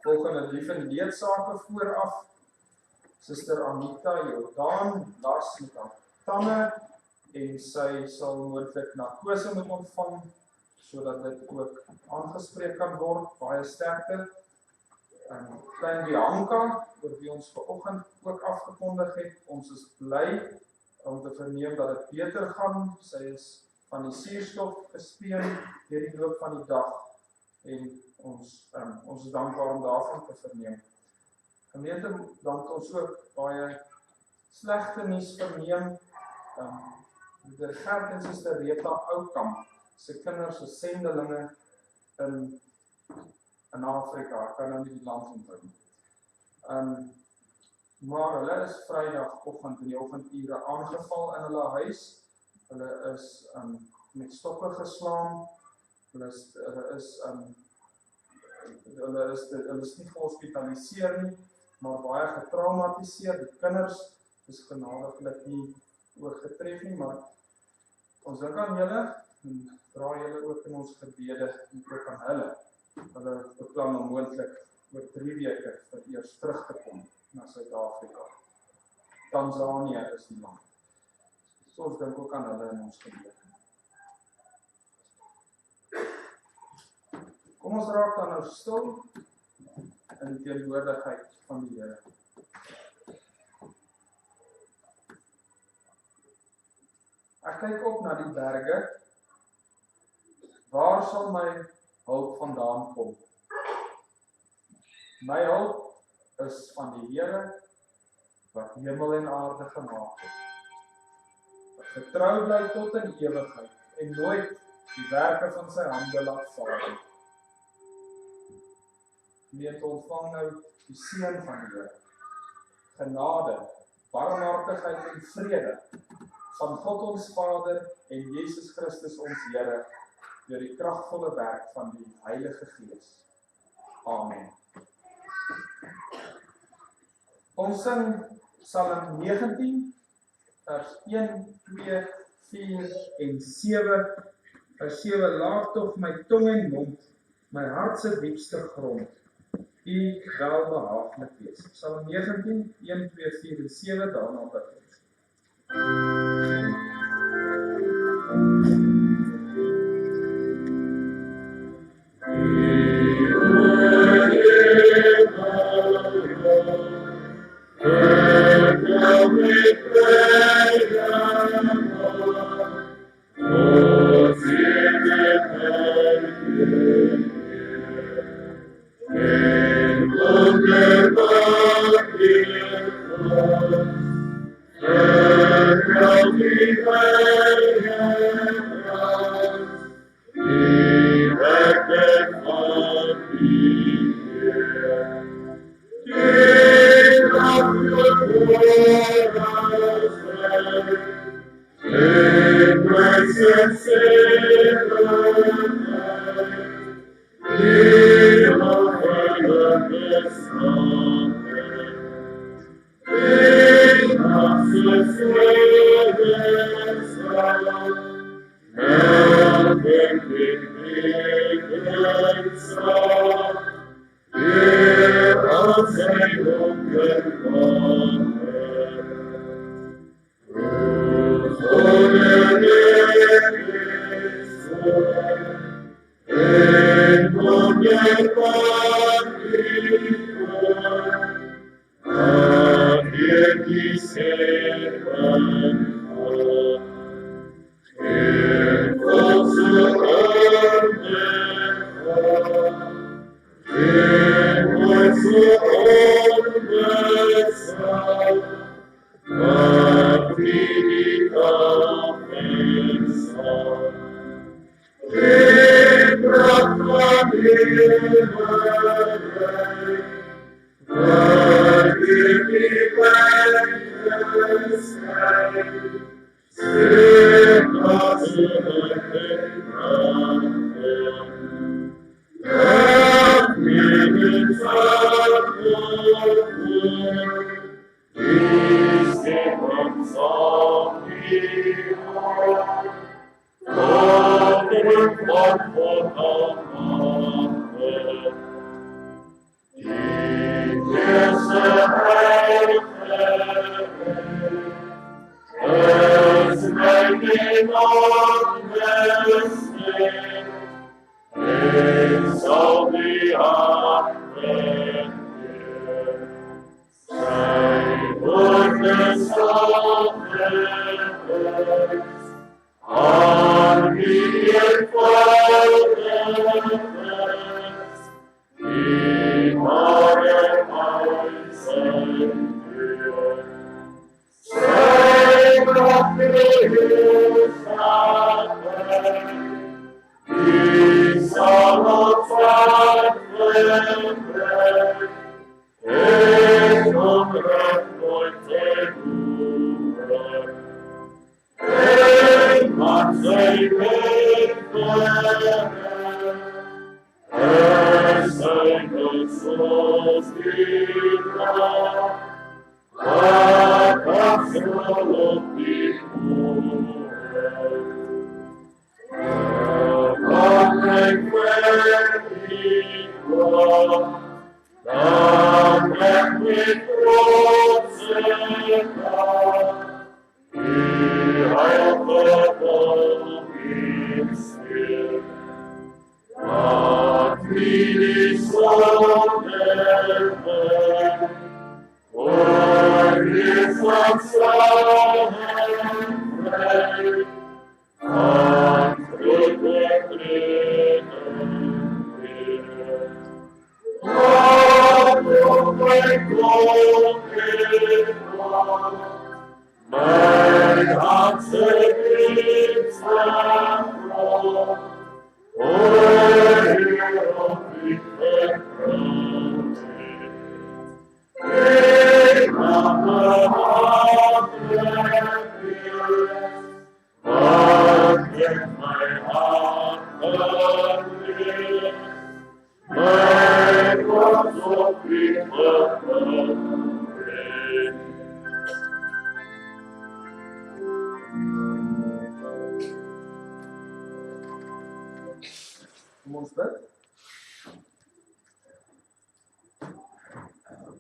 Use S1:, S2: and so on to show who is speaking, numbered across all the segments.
S1: Volgende lief en leedsake vooraf. Suster Anita Jordaan las met haar tande en sy sal moontlik narkose moet ontvang sodat dit ook aangespreek kan word. Baie sterkte. Klein Bianca, oor wie ons vanoggend ook afgekondig het. Ons is bly om te verneem dat dit beter gaan. Sy is van die suurstof gespeen deur die loop van die dag en ons is dankbaar om daarvan te verneem. Gemeente, dan het ons ook baie slegte nuus verneem. Meneer Gert en Suster Rita Oukamp, sy kinders is sendelinge in Afrika, ek kan nou nie die land onthou nie. Maar hulle is Vrydagoggend in die oggendure aangeval in hulle huis. Hulle is met stokke geslaan. Hulle is nie gehospitaliseer nie, maar baie getraumatiseer. Die kinders is genadiglik nie oorgetref nie, maar ons dink aan julle en dra julle ook in ons gebede en ook aan hulle. Hulle beplan om moontlik oor 3 weke vir eers terug te kom na Suid-Afrika. Tanzanië is die land. So ons dink ook aan hulle in ons gebede. Kom ons raak dan nou stil in die teenwoordigheid van die Here. Ek kyk op na die berge. Waar sal my hulp vandaan kom? My hulp is van die Here wat hemel en aarde gemaak het. Wat getrou bly tot in ewigheid en nooit die werke van sy hande laat vaar. Gemeente, ontvang nou die seën van die Here. Genade, barmhartigheid en vrede van God ons Vader en Jesus Christus ons Here deur die kragvolle werk van die Heilige Gees. Amen. Ons sing Psalm 19 vers 1, 2, 4 en 7. Vers 7, laat tog my tong en mond, my hart se diepste grond, U welbehaaglik wees. Psalm 19, 1, 2, 4 en 7, daarna bid ons.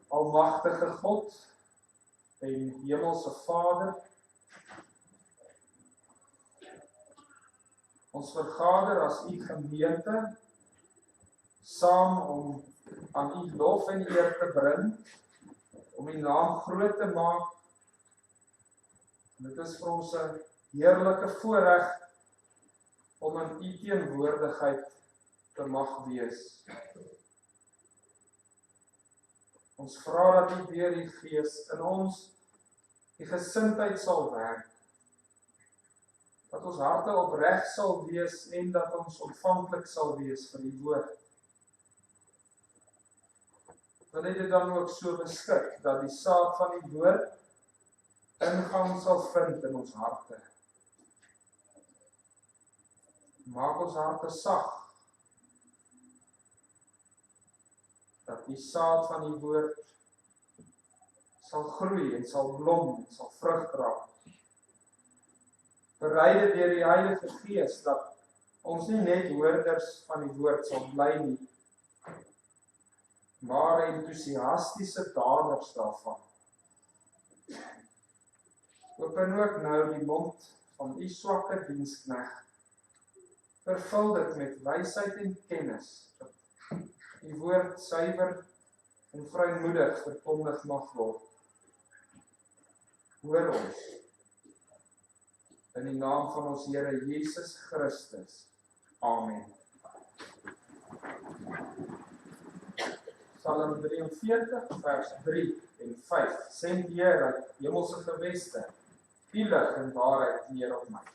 S1: Almagtige God en Hemelse Vader, ons vergader as u gemeente, saam om aan u lof en eer te bring, om u naam groot te maak. Dit is vir ons 'n heerlike voorreg om in u teenwoordigheid te mag wees. Ons vra dat u deur die Gees in ons die gesindheid sal werk, dat ons harte opreg sal wees en dat ons ontvanklik sal wees vir die woord. Wil hy dit dan ook so beskik, dat die saad van die woord ingang sal vind in ons harte. Maak ons harte sag, dat die saad van die woord sal groei en sal blom en sal vrug dra. Bereid deur die Heilige Gees dat ons nie net hoorders van die woord sal bly nie, maar entoesiastiese daders daarvan. Open ook nou die mond van u swakke diensknegt, vervul dit met wysheid en kennis, dat die woord suiwer en vrymoedig verkondig mag word. Hoor ons, in die naam van ons Here Jesus Christus. Amen. Psalm 43, vers 3 en 5. Send Heer uit hemelse geweste, die lig en waarheid neer op my.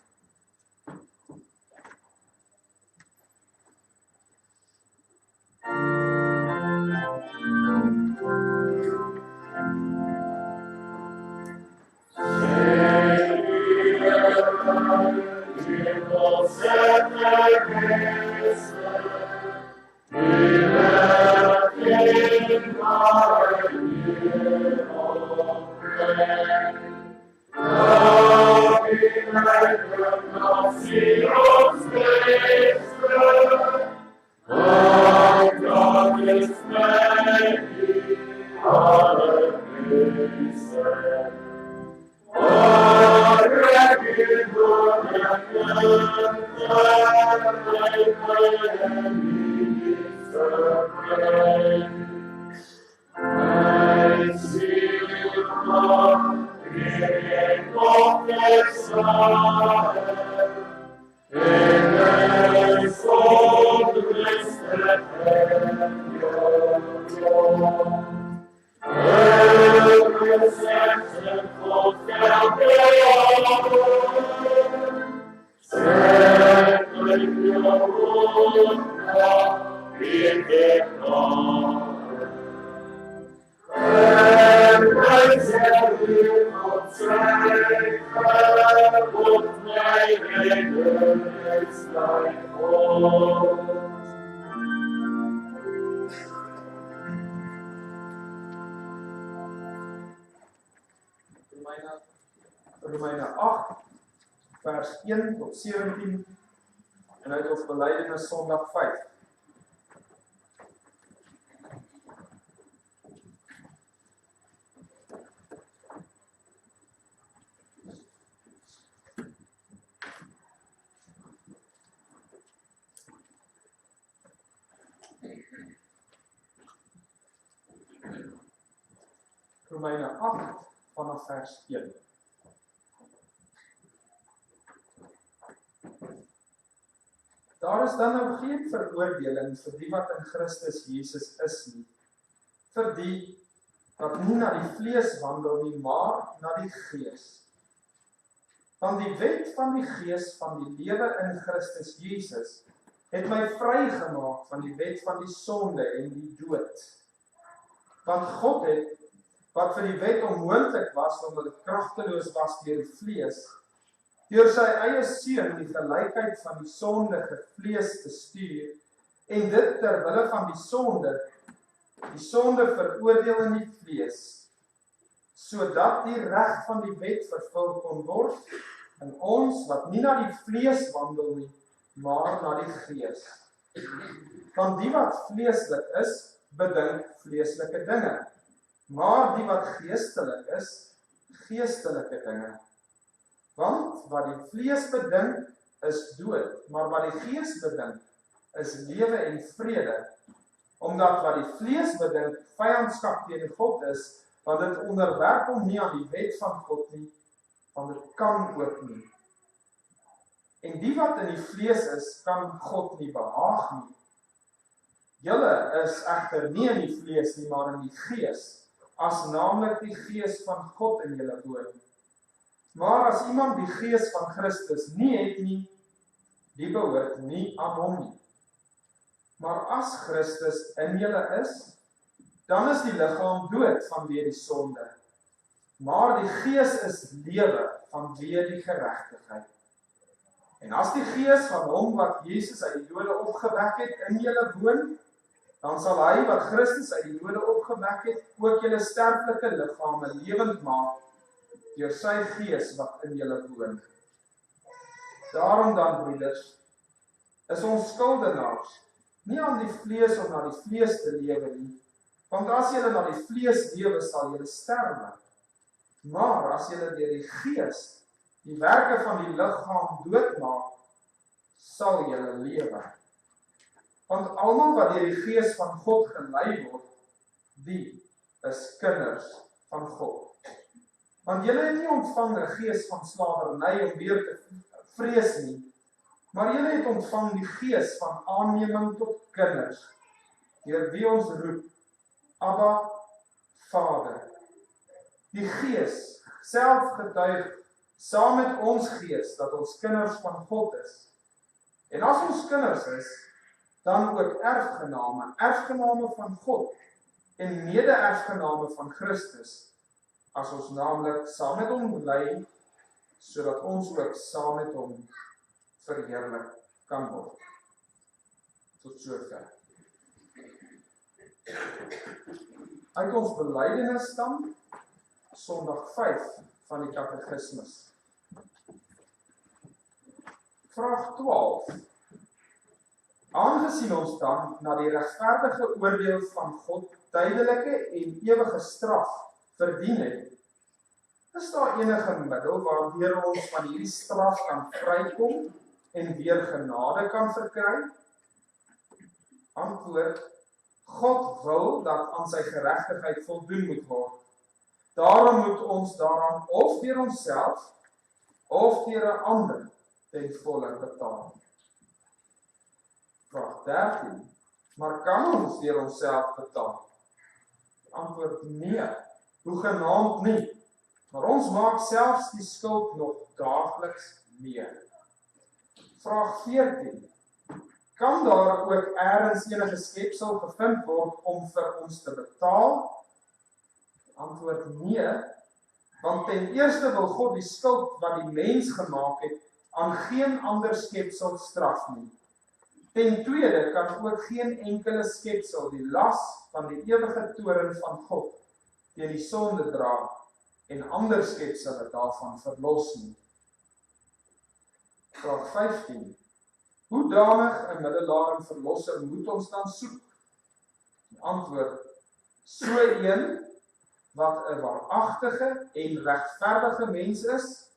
S1: Romeine 8, vers 1 tot 17 en uit ons belydenis Sondag 5. Romeine 8 vanaf vers 1. Daar is dan nou geen veroordeling vir die wat in Christus Jesus is nie, vir die wat nie na die vlees wandel nie, maar na die Gees. Want die wet van die Gees van die lewe in Christus Jesus het my vrygemaak van die wet van die sonde en die dood. Want God het, wat vir die wet onmoontlik was, omdat dit kragteloos was deur die vlees, deur sy eie seun die gelykheid van die sondige vlees te stuur, en dit terwille van die sonde veroordeel in die vlees, sodat die reg van die wet vervul kon word, in ons wat nie na die vlees wandel nie, maar na die Gees. Want die wat vleeslik is, bedink vleeslike dinge, maar die wat geestelik is, geestelike dinge. Want wat die vlees bedink, is dood, maar wat die Gees bedink, is lewe en vrede. Omdat wat die vlees bedink, vyandskap teen God is, want dit onderwerp hom nie aan die wet van God nie, want dit kan ook nie. En die wat in die vlees is, kan God nie behaag nie. Julle is egter nie in die vlees nie, maar in die Gees, as naamlik die Gees van God in julle woon. Maar as iemand die Gees van Christus nie het nie, die behoort nie aan hom nie. Maar as Christus in julle is, dan is die liggaam dood vanweë die sonde. Maar die Gees is lewe vanweë die geregtigheid. En as die Gees van hom wat Jesus uit die dode opgewek het in julle woon, dan sal hy wat Christus uit die dode opgewek het, ook julle sterflike liggame lewend maak, deur sy Gees wat in julle woon. Daarom dan, broeders, is ons skuldenaars, nie aan die vlees om na die vlees te lewe nie, Want as julle na die vlees lewe, sal julle sterwe. Maar as julle deur die Gees die werke van die liggaam doodmaak, sal julle lewe. Want almal wat deur die Gees van God gelei word, die is kinders van God. Want julle het nie ontvang 'n gees van slawerny om weer te vrees nie, maar julle het ontvang die gees van aanneming tot kinders, deur wie ons roep, Abba, Vader. Die Gees self getuig saam met ons gees dat ons kinders van God is. En as ons kinders is, dan ook erfgename van God en mede-erfgename van Christus, as ons naamlik saam met hom bly, sodat ons ook saam met hom verheerlik kan word. Tot sover. Uit ons belydenis dan, Sondag 5 van die Katekismus. Vraag 12. Aangesien ons dan na die regverdige oordeel van God tydelike en ewige straf verdien het, is daar enige middel waardeur ons van hierdie straf kan vrykom en weer genade kan verkry? Antwoord: God wil dat aan sy geregtigheid voldoen moet word. Daarom moet ons daaraan of deur onsself of deur 'n ander ten volle betaal. Vraag 13. Maar kan ons deur onsself betaal? Antwoord: nee, hoegenaamd nie. Maar ons maak selfs die skuld nog daagliks meer. Vraag 14. Kan daar ook ergens enige skepsel gevind word om vir ons te betaal? Antwoord: nee, want ten eerste wil God die skuld wat die mens gemaak het aan geen ander skepsel straf nie. Ten tweede kan ook geen enkele skepsel die las van die ewige toorn van God teen die sonde dra en ander skepsels daarvan verlos nie. Vraag 15. Hoedanig 'n middelaar en verlosser moet ons dan soek? Antwoord: so een wat 'n waaragtige en regverdige mens is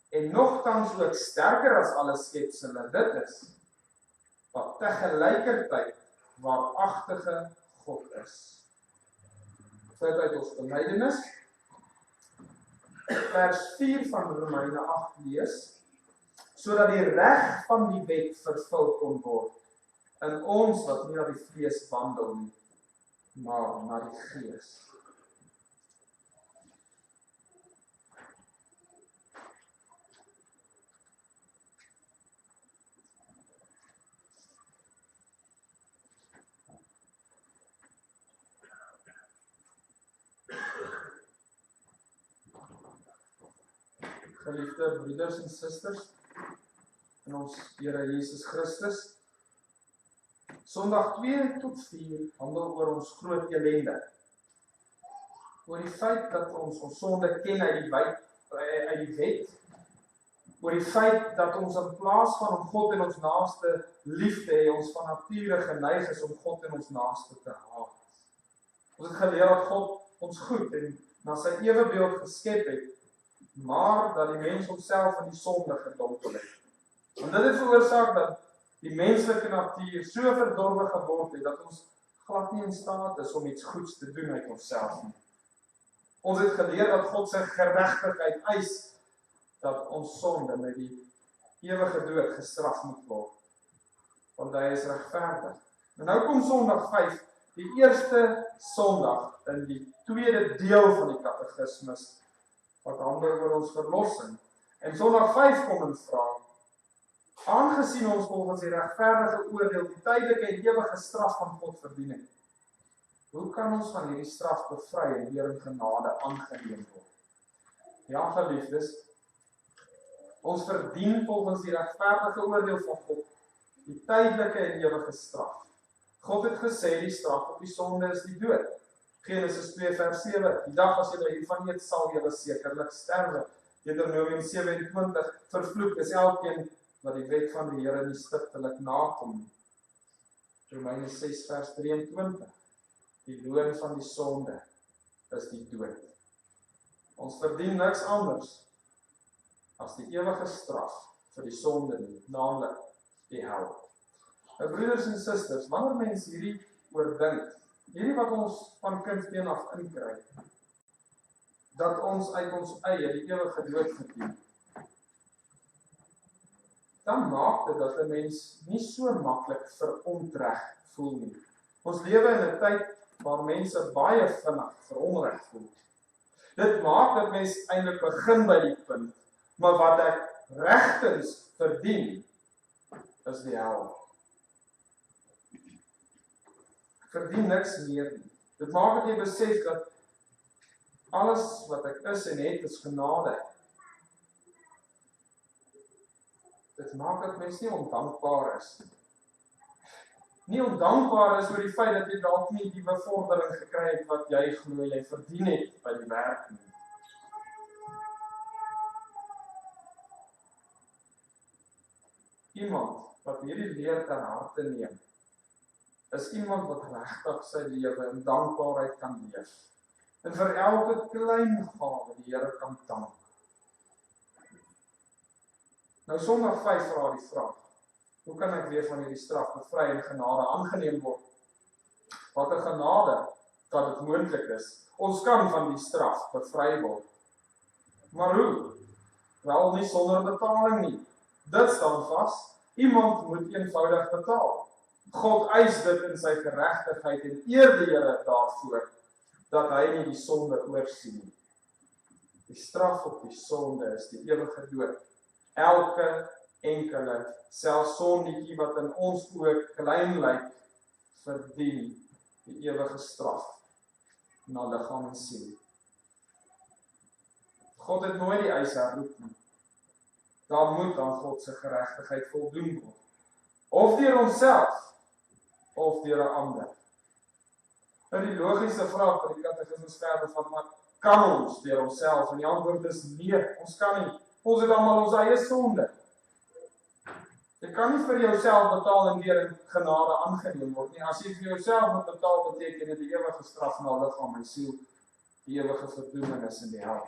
S1: en nogtans ook sterker as alle skepsels dit is, wat tegelykertyd waaragtige God is. Dit uit ons belydenis. Vers 4 van Romeine 8 lees, sodat die reg van die wet vervul kon word in ons wat nie na die vlees wandel nie, maar na die Gees. Geliefde broeders en susters in ons Here Jesus Christus, Sondag 2 tot 4 handel oor ons groot ellende. Oor die feit dat ons sonde ken uit die wet, oor die feit dat ons in plaas van om God en ons naaste lief te hê, ons van nature geneig is om God en ons naaste te haat. Ons het geleer dat God ons goed en na sy ewebeeld geskep het, maar dat die mens homself in die sonde gedompel het. En dit het veroorsaak dat die menslike natuur so verdorwe geword het, dat ons glad nie in staat is om iets goeds te doen uit onsself nie. Ons het geleer dat God sy geregtigheid eis, dat ons sonde met die ewige dood gestraf moet word, want hy is regverdig. En nou kom Sondag 5, die eerste Sondag in die tweede deel van die Katekismus, wat handel oor ons verlossing. En Sondag 5 kom en vra, aangesien ons volgens die regverdige oordeel die tydelike en ewige straf van God verdien het, hoe kan ons van hierdie straf bevry en weer in genade aangeneem word? Ja, geliefdes, ons verdien volgens die regverdige oordeel van God die tydelike en ewige straf. God het gesê die straf op die sonde is die dood. Genesis 2 vers 7, die dag as julle hiervan eet, sal julle sekerlik sterwe. Deuteronomium 27, vervloek is elkeen wat die wet van die Here nie stiptelik nakom. Romeine 6 vers 23. Die loon van die sonde is die dood. Ons verdien niks anders as die ewige straf vir die sonde nie, naamlik die hel. Nou broeders en susters, wanneer mens hierdie oordink, hierdie wat ons van kindsbeen af inkry, dat ons uit ons eie die ewige dood verdien, dan maak dit dat 'n mens nie so maklik verontreg voel nie. Ons lewe in 'n tyd waar mense baie vinnig veronreg voel. Dit maak dat mens eintlik begin by die punt, maar wat ek regtens verdien, is die hel. Ek verdien niks meer nie. Dit maak dat jy besef dat alles wat ek is en het, is genade. Dit maak dat mens nie ondankbaar is. Nie ondankbaar is oor die feit dat jy dalk nie die bevordering gekry het wat jy glo jy verdien het by die werk nie. Iemand wat hierdie leer ter harte neem, is iemand wat regtig sy lewe in dankbaarheid kan leef. En vir elke klein gawe die Here kan dank. Nou Sondag 5 vra die vraag: hoe kan ek weer van hierdie straf bevry en genade aangeneem word? Wat 'n genade dat dit moontlik is. Ons kan van die straf bevry word. Maar hoe? Wel nie sonder betaling nie. Dit staan vas. Iemand moet eenvoudig betaal. God eis dit in sy geregtigheid en eer die Here daarvoor dat hy nie die sonde oorsien nie. Die straf op die sonde is die ewige dood. Elke enkele, selfs sondetjie wat in ons oë klein lyk, verdien die ewige straf na liggaam en siel. God het nooit die eis herroep nie. Daar moet aan God se geregtigheid voldoen word. Of deur onsself, of deur 'n ander. Nou die logiese vraag wat die katekismes verder van maak, kan ons deur onsself? En die antwoord is nee, ons kan nie. Ons het almal ons eie sonde. Jy kan nie vir jouself betaal en deur in genade aangeneem word nie. As jy vir jouself moet betaal, beteken dit die ewige straf na liggaam en siel, die ewige verdoemenis in die hel.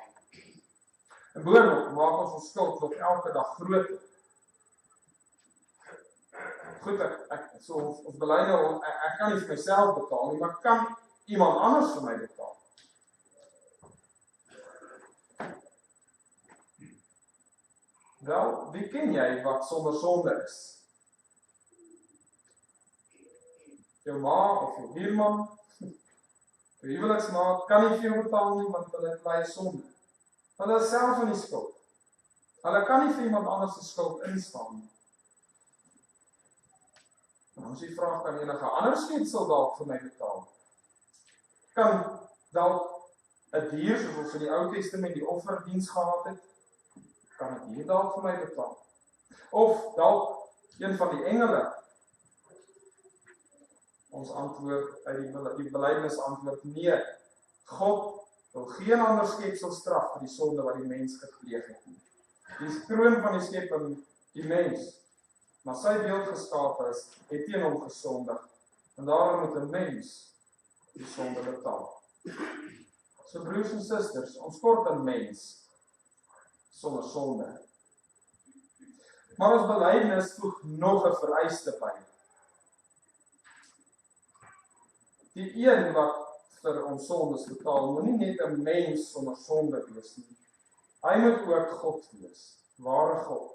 S1: En boonop maak ons skuld nog elke dag groter. Goed, ons bely nou, ek kan nie vir myself betaal nie, maar kan iemand anders vir my betaal? Wel, wie ken jy wat sonder sonde is? Jou ma of jou buurman, jou huweliksmaat kan nie vir jou betaal nie, want hulle het baie sonde. Hulle is self in die skuld. Hulle kan nie vir iemand anders se skuld instaan nie. Nou is die vraag, kan enige ander skepsel dalk vir my betaal? Kan dalk 'n dier, soos ons in die Ou Testament die offerdiens gehad het, kan 'n dier dalk vir my betaal? Of dalk een van die engele? Ons antwoord uit die belydenis antwoord nee. God wil geen ander skepsel straf vir die sonde wat die mens gepleeg het nie. Die kroon van die skepping, die mens, maar sy beeld geskape is, het teen hom gesondig. En daarom moet 'n mens die sonde betaal. So broers en susters, ons kort 'n mens sonder sonde. Maar ons belydenis voeg nog 'n vereiste by. Die een wat vir ons sondes betaal, moet nie net 'n mens sonder sonde wees nie. Hy moet ook God wees, ware God.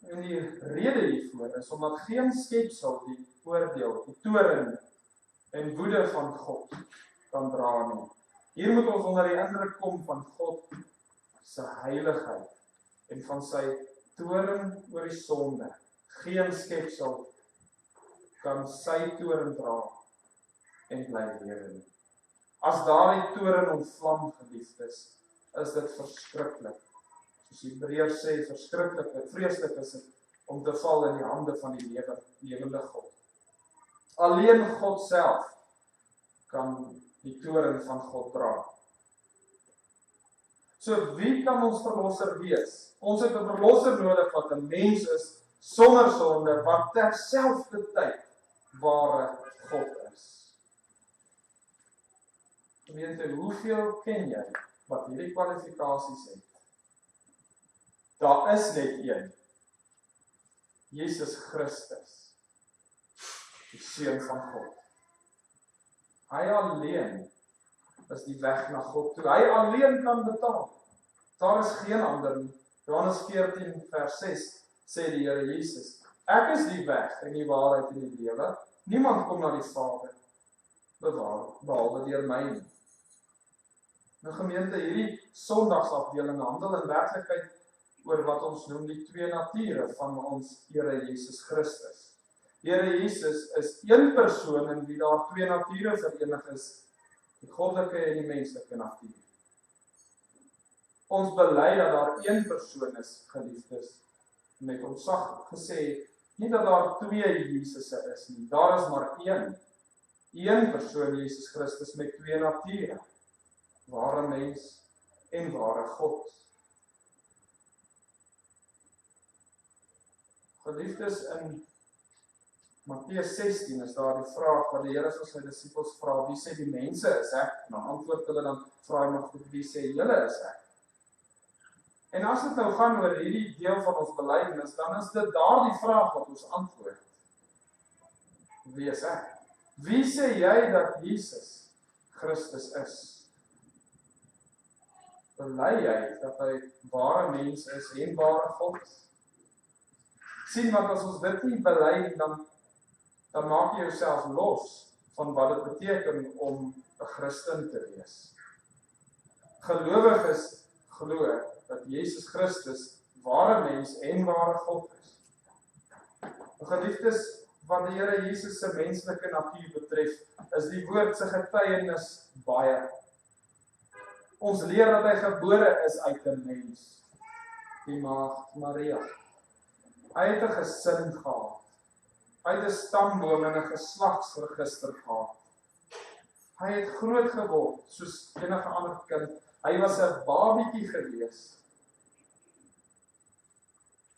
S1: En die rede hiervoor is omdat geen skepsel die oordeel, die toorn en woede van God kan dra nie. Hier moet ons onder die indruk kom van God se heiligheid en van sy toorn oor die sonde. Geen skepsel kan sy toorn dra en bly lewe nie. As daardie toorn ontvlam, geliefdes, is dit verskriklik. Soos Hebreërs sê, verskriklik, vreeslik is dit om te val in die hande van die lewende God. Alleen God self kan die toorn van God dra. So wie kan ons verlosser wees? Ons het 'n verlosser nodig wat 'n mens is sonder sonde, wat terselfdertyd ware God is. Gemeente, hoeveel ken jy wat hierdie kwalifikasies het? Daar is net een. Jesus Christus, die Seun van God. Hy alleen is die weg na God toe. Hy alleen kan betaal. Daar is geen ander nie. Johannes 14 vers 6 sê die Here Jesus, ek is die weg en die waarheid en die lewe. Niemand kom na die Vader behalwe deur my nie. Nou gemeente, hierdie Sondagsafdeling handel in werklikheid oor wat ons noem die twee nature van ons Here Jesus Christus. Here Jesus is een persoon in wie daar twee nature verenig is, die goddelike en die menslike natuur. Ons bely dat daar een persoon is, geliefdes, met ontzag gesê, nie dat daar twee Jesusse is nie, daar is maar een persoon Jesus Christus met twee nature, ware mens en ware God. Geliefdes, in Matteus 16 is daar die vraag wat die Here vir sy disippels vra, wie sê die mense is ek? En dan antwoord hulle, dan vra hy nog, wie sê julle is ek? En as dit nou gaan oor hierdie deel van ons belydenis, dan is dit daardie vraag wat ons antwoord. Wie is ek? Wie sê jy dat Jesus Christus is? Bely jy dat hy ware mens is en ware God is? Sien, want as ons dit nie bely, dan maak jy jouself los van wat dit beteken om 'n Christen te wees. Gelowiges glo dat Jesus Christus ware mens en ware God is. Geliefdes, wat die Here Jesus se menslike natuur betref, is die woord se getuienis baie. Ons leer dat hy gebore is uit 'n mens, die maagd Maria. Hy het 'n gesin gehad. Hy het 'n stamboom en 'n geslagsregister gehad. Hy het groot geword, soos enige ander kind. Hy was 'n babietjie gewees.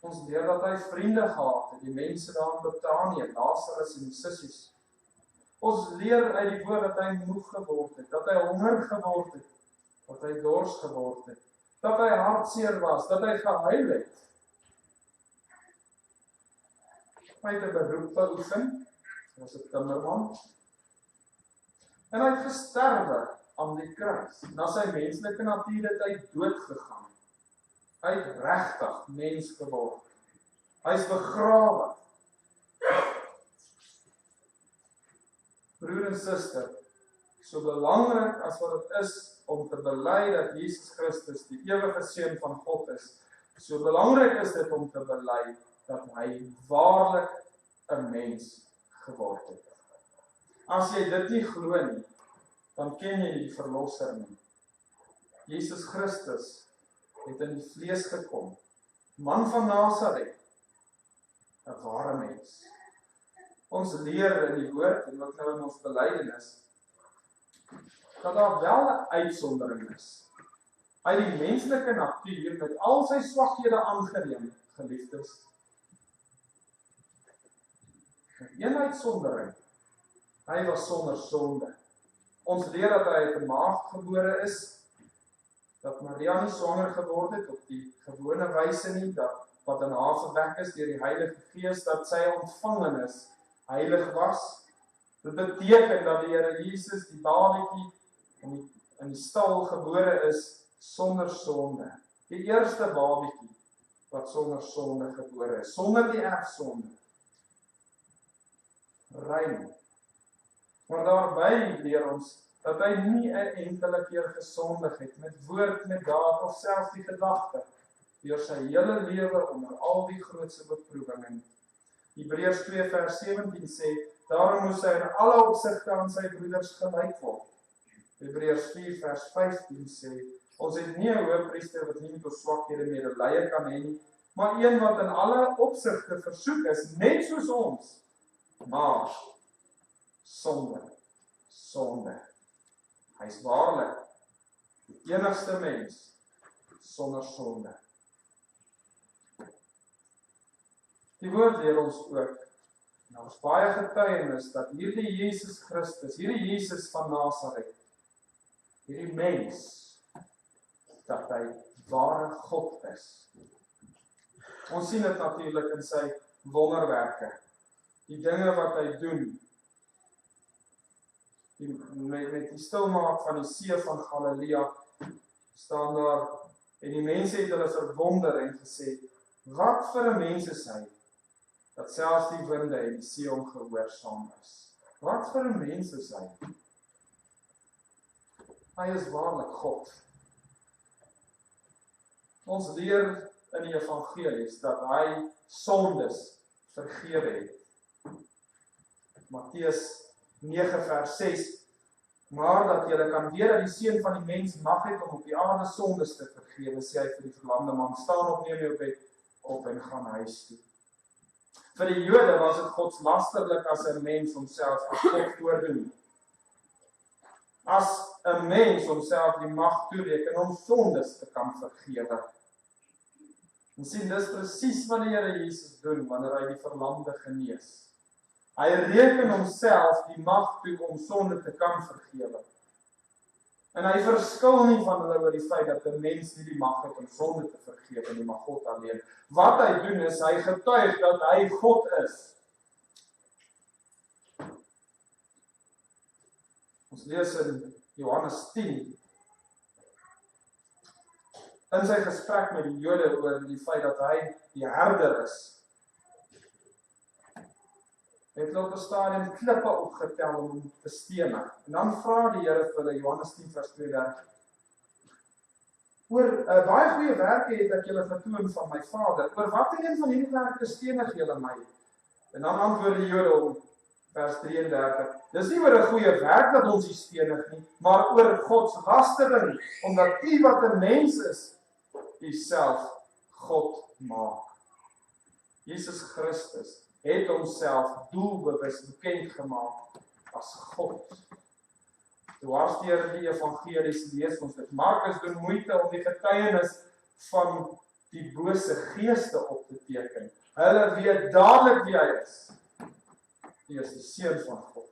S1: Ons leer dat hy vriende gehad het, die mense daar in Betanië, Lazarus en die sissies. Ons leer uit die woord dat hy moeg geword het, dat hy honger geword het, dat hy dors geword het, dat hy hartseer was, dat hy gehuil het. Hy het 'n beroep beoefen, hy was 'n timmerman, en hy het gesterwe aan die kruis. Na sy menslike natuur het hy dood gegaan. Hy het regtig mens geword. Hy is begrawe. Broer en suster, so belangrik as wat dit is om te bely dat Jesus Christus die ewige Seun van God is, so belangrik is dit om te bely dat hy waarlik 'n mens geword het. As jy dit nie glo nie, dan ken jy die Verlosser nie. Jesus Christus het in die vlees gekom, man van Nasaret, 'n ware mens. Ons leer in die woord, en wat nou in ons belydenis, dat daar wel 'n uitsondering is. Uit die menslike natuur met al sy swakhede aangeneem, geliefdes. Een uitsondering, hy was sonder sonde. Ons leer dat hy uit 'n maagd gebore is, dat Maria nie swanger geword het op die gewone wyse nie, dat wat in haar verwek is deur die Heilige Gees, dat sy ontvangenis heilig was. Dit beteken dat die Here Jesus, die babatjie in die stal gebore is, sonder sonde. Die eerste babatjie wat sonder sonde gebore is, sonder die erfsonde. Rein. Maar daarby leer ons dat hy nie 'n enkele keer gesondig het met woord, met daad of selfs die gedagte deur sy hele lewe onder al die grootse beproewinge. Hebreërs 2 vers 17 sê, daarom moes hy in alle opsigte aan sy broeders gelyk word. Hebreërs 4 vers 15 sê, ons het nie 'n hoëpriester wat nie met ons swakhede medelee kan hê nie, maar een wat in alle opsigte versoek is, net soos ons, maar sonde. Hy is waarlik die enigste mens sonder sonde. Die woord leer ons ook Nou is baie getuienis dat hierdie Jesus Christus, hierdie Jesus van Nasaret, hierdie mens, dat hy ware God is. Ons sien dit natuurlik in sy wonderwerke, die dinge wat hy doen, met die stilmaak van die see van Galilea, staan daar, en die mense het hulle verwonder en gesê, wat vir 'n mens is hy, dat selfs die winde en die see hom gehoorsaam is. Wat vir 'n mens is hy? Hy is waarlik God. Ons leer in die evangelies dat hy sondes vergewe het. Matteus 9 vers 6, maar dat julle kan weet dat die Seun van die mens mag het om op die aarde sondes te vergewe, sê hy vir die verlamde man, staan op, neem jou bed op en gaan huis toe. Vir die Jode was dit godslasterlik as 'n mens homself as God voordoen. As 'n mens homself die mag toereken om sondes te kan vergewe. En sien, dis presies wat die Here Jesus doen wanneer hy die verlamde genees. Hy reken homself die mag toe om sonde te kan vergewe. En hy verskil nie van hulle oor die feit dat 'n mens nie die mag het om sonde te vergewe nie, maar God alleen. Wat hy doen is, hy getuig dat hy God is. Ons lees in Johannes 10, in sy gesprek met die Jode oor die feit dat hy die herder is, het hulle op 'n stadium klippe opgetel om hom te stenig. En dan vra die Here vir hulle, Johannes 10 vers 32, oor baie goeie werke het ek julle getoon van my Vader, oor watter een van hierdie werke stenig julle my? En dan antwoord die Jode om vers 33, dis nie oor 'n goeie werk dat ons u stenig nie, maar oor godslastering, omdat u wat 'n mens is, u self God maak. Jesus Christus het homself doelbewus bekend gemaak as God. Dwars deur die evangelies lees ons dit. Markus doen moeite om die getuienis van die bose geeste op te teken. Hulle weet dadelik wie hy is. Hy is die Seun van God.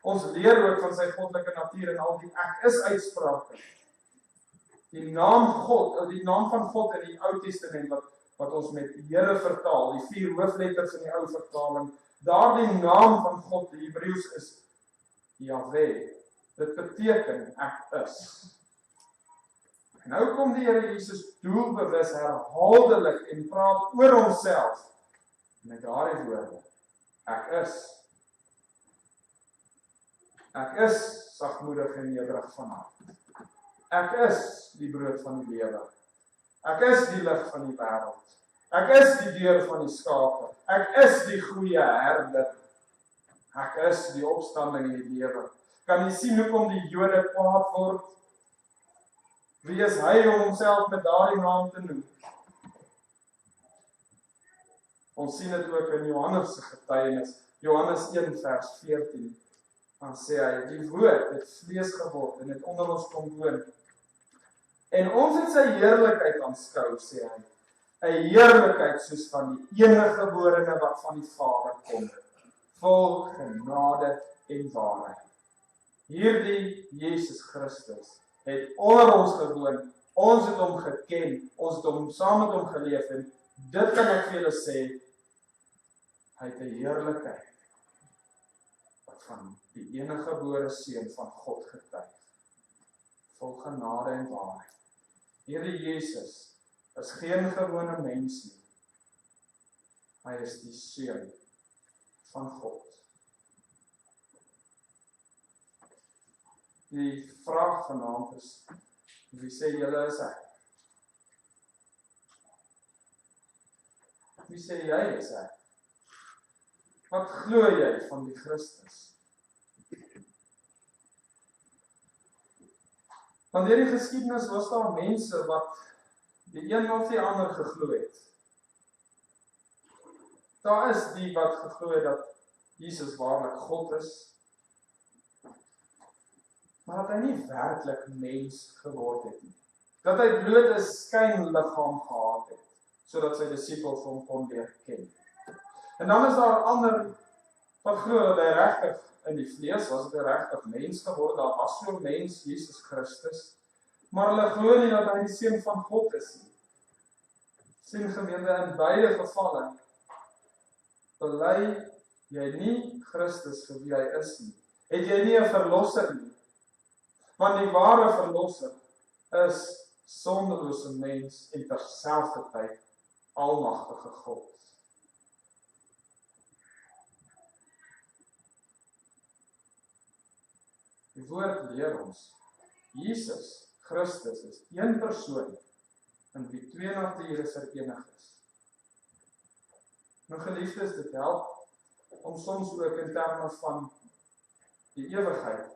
S1: Ons leer ook van sy goddelike natuur en al die ek is uitsprake. Die naam God, die naam van God in die Ou Testament wat ons met Here vertaal, die 4 hoofletters in die ou vertaling, daardie naam van God, die Hebreëus is Jahwe. Dit beteken ek is. En nou kom die Here Jesus doelbewus herhaaldelik en praat oor homself met daardie woorde. Ek is. Ek is sagmoedig en nederig van hart. Ek is die brood van die lewe. Ek is die lig van die wêreld. Ek is die deur van die skape. Ek is die goeie herder. Ek is die opstanding en die lewe. Kan jy sien hoekom die Jode kwaad word? Wie is hy om homself met daardie naam te noem? Ons sien dit ook in Johannes se getuienis, Johannes 1 vers 14. Dan sê hy, die woord het vlees geword en het onder ons kom woon. En ons het sy heerlikheid aanskou, sê hy. 'n heerlikheid soos van die enige geborene wat van die Vader kom, vol genade en waarheid. Hierdie Jesus Christus het onder ons gewoon, ons het hom geken, ons het hom saam met hom geleef en dit kan ek vir julle sê, hy het 'n heerlikheid wat van die enige gebore seun van God getuig, vol genade en waarheid. Hierdie Jesus is geen gewone mens nie. Hy is die Seun van God. Die vraag vanaand is, wie sê julle is hy? Wie sê jy is hy? Wat glo jy van die Christus? Want deur die geskiedenis was daar mense wat die een of die ander geglo het. Daar is die wat geglo het dat Jesus waarlik God is, maar dat hy nie werklik mens geword het nie. Dat hy bloot 'n skynliggaam gehad het, sodat sy disippels hom kon leer ken. En dan is daar ander wat glo dat hy regtig in die vlees was, dat hy regtig mens geword, daar was so 'n mens, Jesus Christus, maar hulle glo nie dat hy die seun van God is nie. Sien gemeente, in beide gevalle bely jy nie Christus vir wie hy is nie. Het jy nie 'n verlosser nie. Want die ware verlosser is sondelose mens en terselfdertyd almagtige God. Die woord leer ons, Jesus Christus is een persoon in wie twee nature verenig is. Nou geliefdes, dit help om soms ook in terme van die ewigheid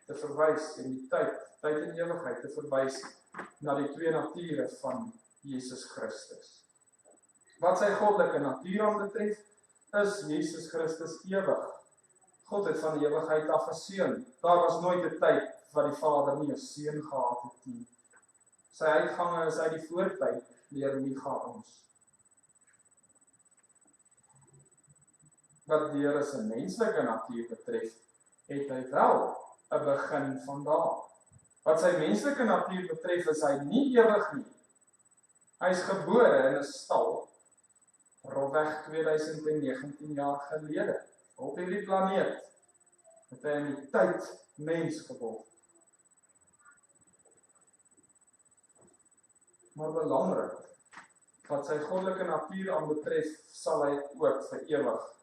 S1: te verwys en die tyd en ewigheid te verwys na die twee nature van Jesus Christus. Wat sy goddelike natuur aanbetref, is Jesus Christus ewig. God het van die ewigheid af geseun. Daar was nooit 'n tyd wat die Vader nie 'n seun gehad het nie. Sy uitgange is uit die voortyd, leer Micha ons. Wat deur sy menslike natuur betref, het hy wel 'n begin vandaan. Wat sy menslike natuur betref, is hy nie ewig nie. Hy is gebore in 'n stal, rofweg 2019 jaar gelede, op hierdie planeet, het hy in die tyd mens geword. Maar belangrik, wat sy goddelike natuur aanbetref, sal hy ook vir ewig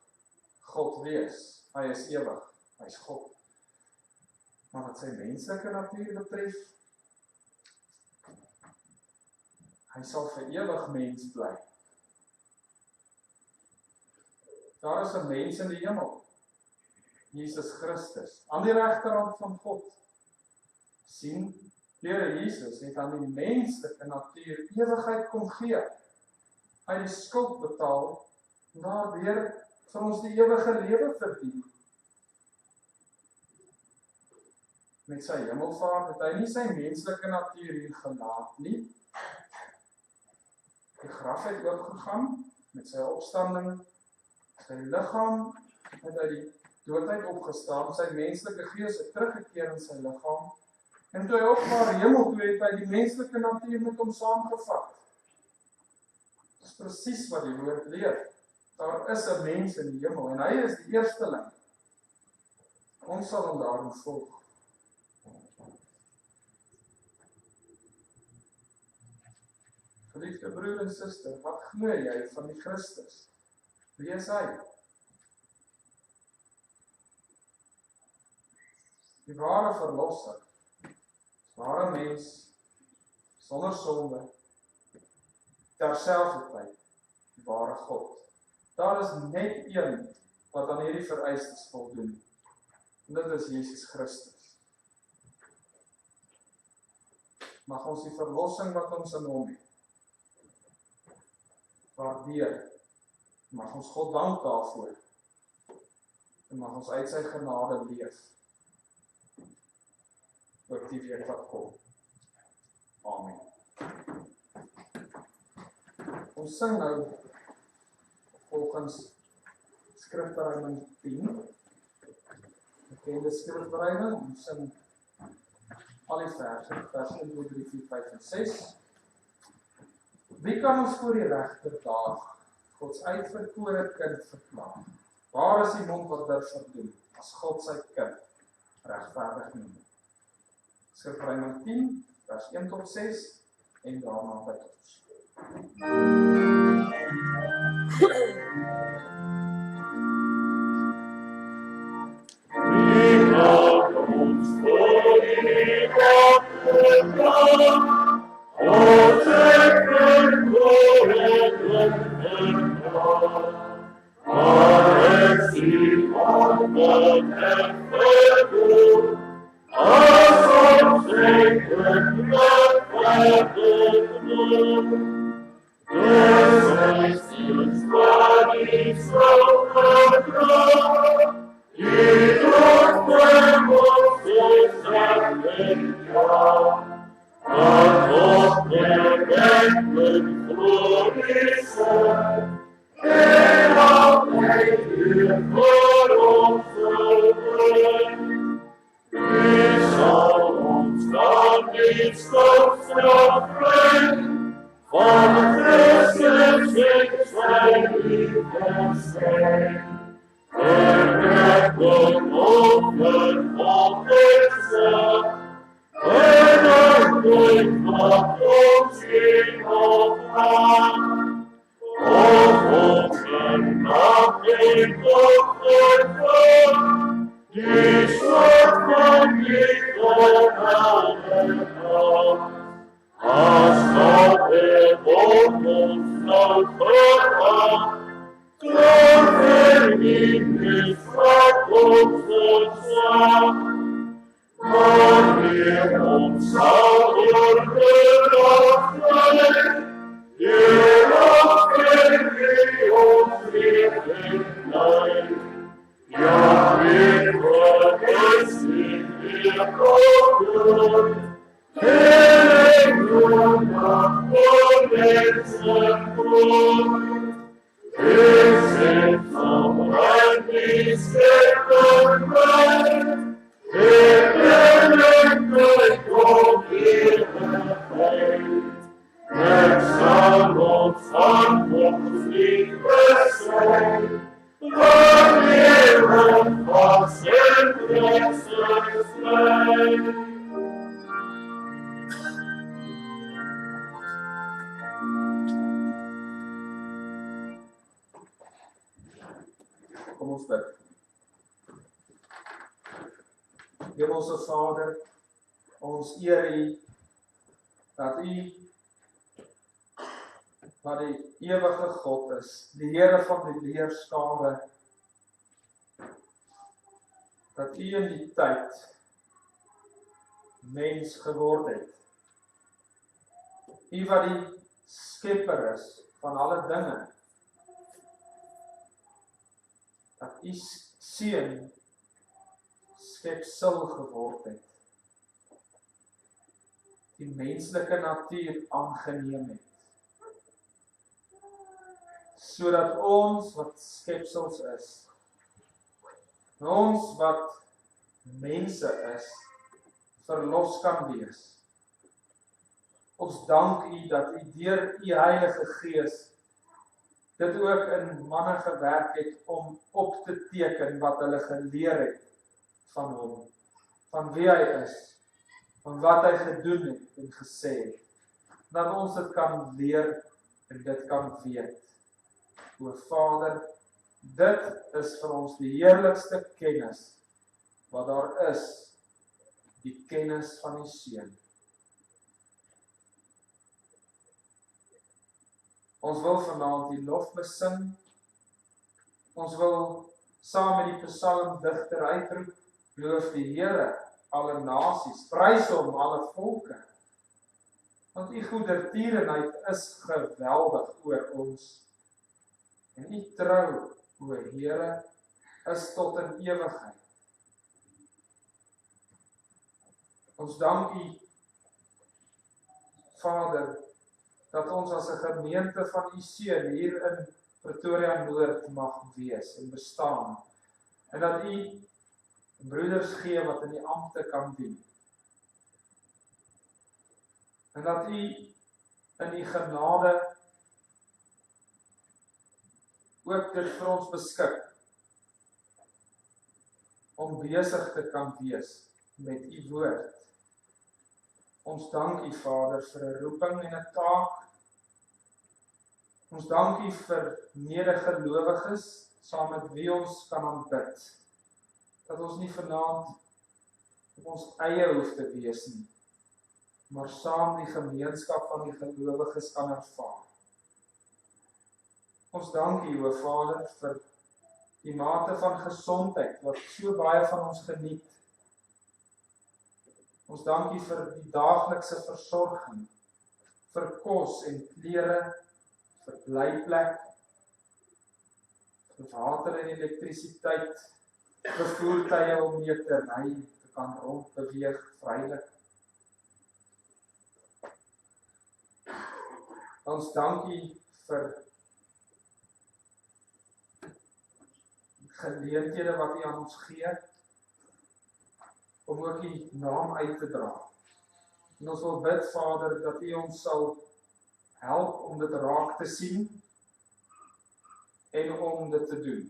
S1: God wees. Hy is ewig, hy is God. Maar wat sy menslike natuur betref, hy sal vir ewig mens bly. Daar is 'n mens in die hemel, Jesus Christus, aan die regterhand van God. Sien, Here Jesus het aan die menslike natuur ewigheid kom gee. Hy het die skuld betaal, en daardeur vir ons die ewige lewe verdien. Met sy hemelvaart het hy nie sy menslike natuur hier gelaat nie. Die graf het oopgegaan met sy opstanding, sy liggaam het uit die doodheid opgestaan, sy menslike gees het teruggekeer in sy liggaam, en toe hy opvaar hemel toe het hy die menslike natuur met hom saamgevat. Dit is presies wat die woord leer. Daar is 'n mens in die hemel, en hy is die eersteling. Ons sal hom daarin volg. Geliefde broer en suster, wat glo jy van die Christus? Wie is hy? Die ware verlosser, ware mens, sonder sonde, terselfdertyd, die ware God. Daar is net een wat aan hierdie vereistes voldoen, en dit is Jesus Christus. Mag ons die verlossing wat ons in hom het, waardeer, mag ons God dank daarvoor, en mag ons uit sy genade leef, ook die week wat kom. Amen. Ons sing nou volgens skrifbereiding 10, bekende skrifbereiding, ons sing al die verse, vers 1, 2, 3, 4, 5 en 6. Wie kan ons voor die regter daag, Gods uitverkore kind verklaar? Waar is die mond wat dit verdoen, as God sy kind regverdig noem? Skrifbereiding 10, vers 1 tot 6, en daarna bid ons. Wie laat ons voor die regter daag, Gods uitverkore kind verklaar? Waar is die mond wat dit verdoen, as ons sy kind regverdig noem? Dus hy steeds waar die sal verklaar, die dood ons gezegd ja, dat God werkelijk glorie zijn, en altijd Kom ons bid. Hemelse Vader, ons eer U dat U wat die ewige God is, die Here van die leerskare, dat U in die tyd mens geword het. U wat die skepper is van alle dinge, dat U seun skepsel geword het, die menslike natuur aangeneem het, sodat ons wat skepsels is, ons wat mense is, verlos kan wees. Ons dank U dat U deur U Heilige Gees dit ook in manne gewerk het om op te teken wat hulle geleer het van hom, van wie hy is, van wat hy gedoen het en gesê het, dat ons dit kan leer en dit kan weet. O Vader, dit is vir ons die heerlikste kennis wat daar is, die kennis van die Seun. Ons wil vanaand die lof besing, ons wil saam met die psalmdigter uitroep, loof die Here, alle nasies, prys hom alle volke, want U goedertierenheid is geweldig oor ons, en U trou, o Here, is tot in ewigheid. Ons dank U, Vader, dat ons as 'n gemeente van U Seun hier in Pretoria Noord mag wees en bestaan, en dat U broeders gee wat in die ampte kan dien, en dat U in U genade ook dit vir ons beskik, om besig te kan wees met U woord. Ons dank U, Vader, vir 'n roeping en 'n taak. Ons dank U vir medegelowiges, saam met wie ons kan aanbid. Dat ons nie vanaand op ons eie hoef te wees nie, maar saam die gemeenskap van die gelowiges kan ervaar. Ons dank U, o Vader, vir die mate van gesondheid, wat so baie van ons geniet. Ons dank U vir die daaglikse versorging, vir kos en klere, vir blyplek, vir water en elektrisiteit, vir voertuie om mee te ry, te kan rondbeweeg vrylik. Ons dank U vir geleenthede wat U aan ons gee, om ook U naam uit te dra. En ons wil bid, Vader, dat U ons sal help om dit raak te sien en om dit te doen.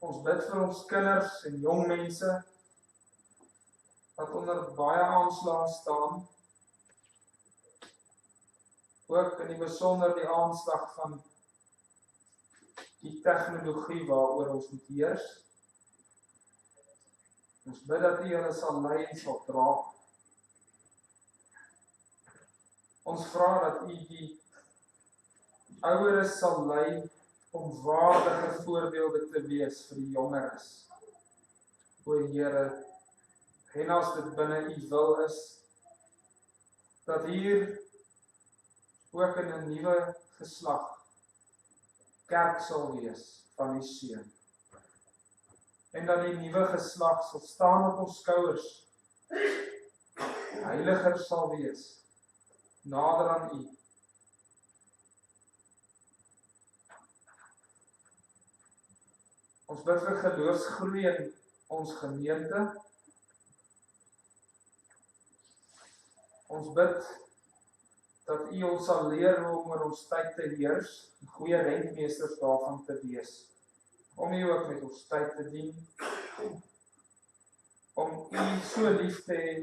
S1: Ons bid vir ons kinders en jong mense wat onder baie aanslag staan, ook in die besonder die aanslag van die tegnologie waaroor ons moet heers. Ons bid dat U hulle sal lei en sal dra. Ons vra dat U die oueres sal lei om waardige voorbeelde te wees vir die jongeres. O Here, en as dit binne U wil is, dat hier ook in 'n nuwe geslag kerk sal wees van U Seun. En dat die nuwe geslag sal staan op ons skouers, heiliger sal wees, nader aan U. Ons bid vir geloofsgroei in ons gemeente. Ons bid dat U ons sal leer hoe om oor ons tyd te heers, goeie rentmeesters daarvan te wees, om U ook met ons tyd te dien, om U so lief te hê,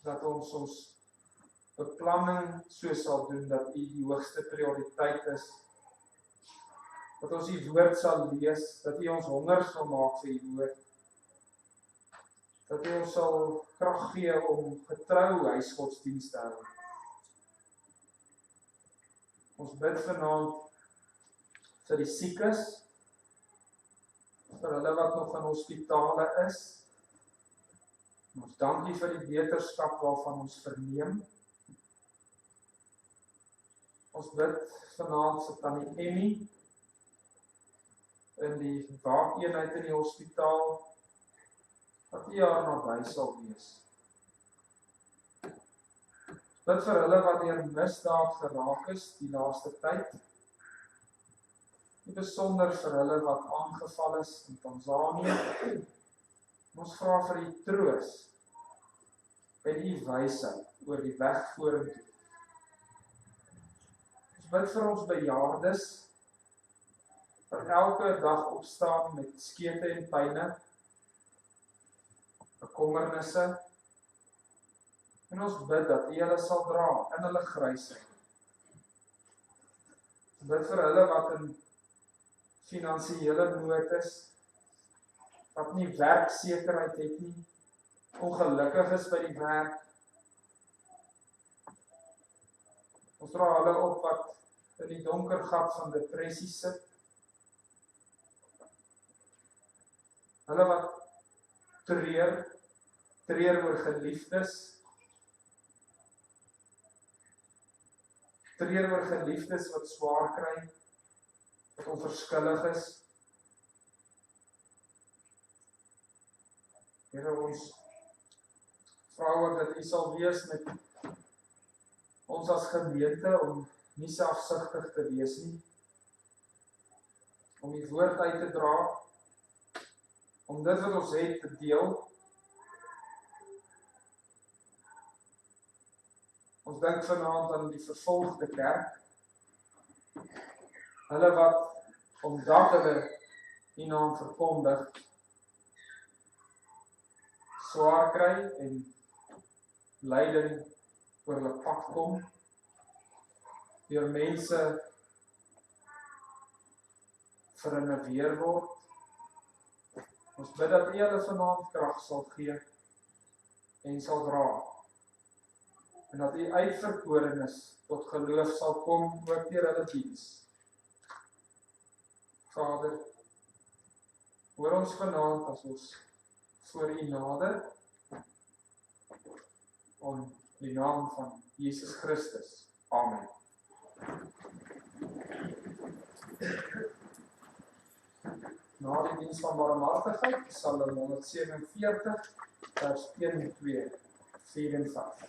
S1: dat ons beplanning so sal doen, dat U die hoogste prioriteit is, dat ons U woord sal lees, dat U ons honger sal maak vir U woord, dat U ons sal krag gee om getrou huisgodsdienst te hou. Ons bid vanaand vir die siekes, vir hulle wat nog in hospitale is. Ons dankie vir die beterskap waarvan ons verneem. Ons bid vanaand vir Tannie Emmy in die waakeenheid in die hospitaal, dat U haar naby sal wees. Bid vir hulle wat deur misdaad geraak is die laaste tyd, besonder vir hulle wat aangeval is in Tanzanië. Ons vra vir U troos en U wysheid oor die weg vorentoe. Ons bid vir ons bejaardes, wat elke dag opstaan met skete en pyne, bekommernisse, en ons bid dat U hulle sal dra in hulle grysheid. Ons bid vir hulle wat in finansiële nood is, wat nie werksekerheid het nie, ongelukkig is by die werk. Ons dra hulle op wat in die donker gat van depressie sit. Hulle wat treur oor geliefdes, treur oor geliefdes wat swaar kry, wat onverskillig is. Here, ons vra ook dat U sal wees met ons as gemeente om nie selfsugtig te wees nie, om U woord uit te dra, om dit wat ons het te deel. Ons dink vanaand aan die vervolgde kerk, hulle wat, omdat hulle U naam verkondig, swaar kry en lyding oor hulle pad kom, deur mense verinaveer word. Ons bid dat U hulle vanaand krag sal gee en sal dra, en dat U uitverkorenes tot geloof sal kom ook deur hulle diens. Vader, hoor ons vanaand as ons voor U nader, om die naam van Jesus Christus. Amen. Na die diens van barmhartigheid, Psalm 147, vers 1, 2, 4 en 5.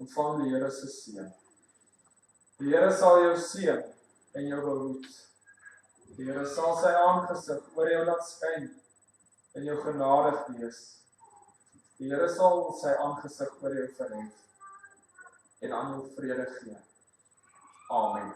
S1: Ontvang die Here se seën. Die Here sal jou seën en jou behoed. Die Here sal sy aangesig oor jou laat skyn en jou genadig wees. Die Here sal sy aangesig oor jou verhef en aan jou vrede gee. Amen.